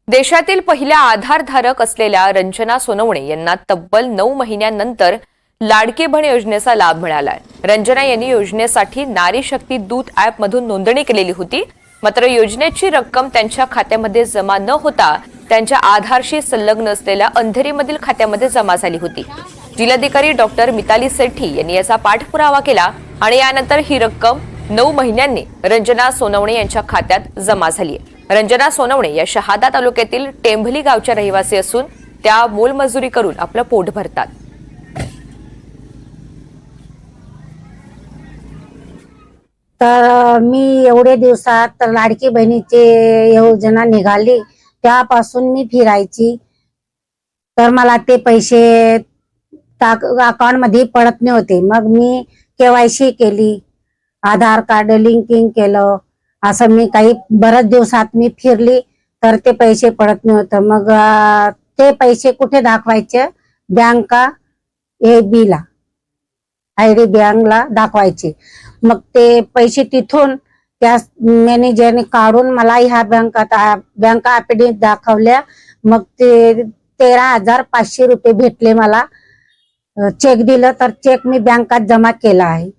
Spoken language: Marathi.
देशातील पहिल्या आधारधारक असलेल्या रंजना सोनवणे यांना तब्बल 9 महिन्यांनंतर लाडकी बहीण योजनेचा लाभ मिळालाय। रंजना यांनी योजनेसाठी नारी शक्ती दूत ॲप मधून नोंदणी केलेली होती, मात्र योजनेची रक्कम त्यांच्या खात्यामध्ये जमा न होता त्यांच्या आधारशी संलग्न असलेल्या अंधेरीमधील खात्यामध्ये जमा झाली होती। जिल्हाधिकारी डॉक्टर मिताली सेठी यांनी याचा पाठपुरावा केला आणि यानंतर ही रक्कम 9 महिन्यांनी रंजना सोनवणे यांच्या खात्यात जमा झाली आहे। रंजना सोनवणे या शहादा तालुक्यातील टेंभली गावच्या रहिवासी असून त्या मोलमजुरी करून आपलं पोट भरतात। तर मी एवढे दिवसात तर लाडकी बहिणीची योजना निघाली त्यापासून मी फिरायची, तर मला ते पैसे अकाउंट मध्ये पडत नव्हते। मग मी केवायसी केली, आधार कार्ड लिंकिंग केलं, असं मी काही बरेच दिवसात मी फिरली तर ते पैसे पडत नव्हतं। मग ते पैसे कुठे दाखवायचे? बँका AB ला, ID बँकला दाखवायचे। मग ते पैसे तिथून त्या मॅनेजरने काढून मला ह्या बँका ॲफिडेव्हिट दाखवल्या। मग ते 13,500 रुपये भेटले मला। चेक दिलं तर चेक मी बँकात जमा केला आहे।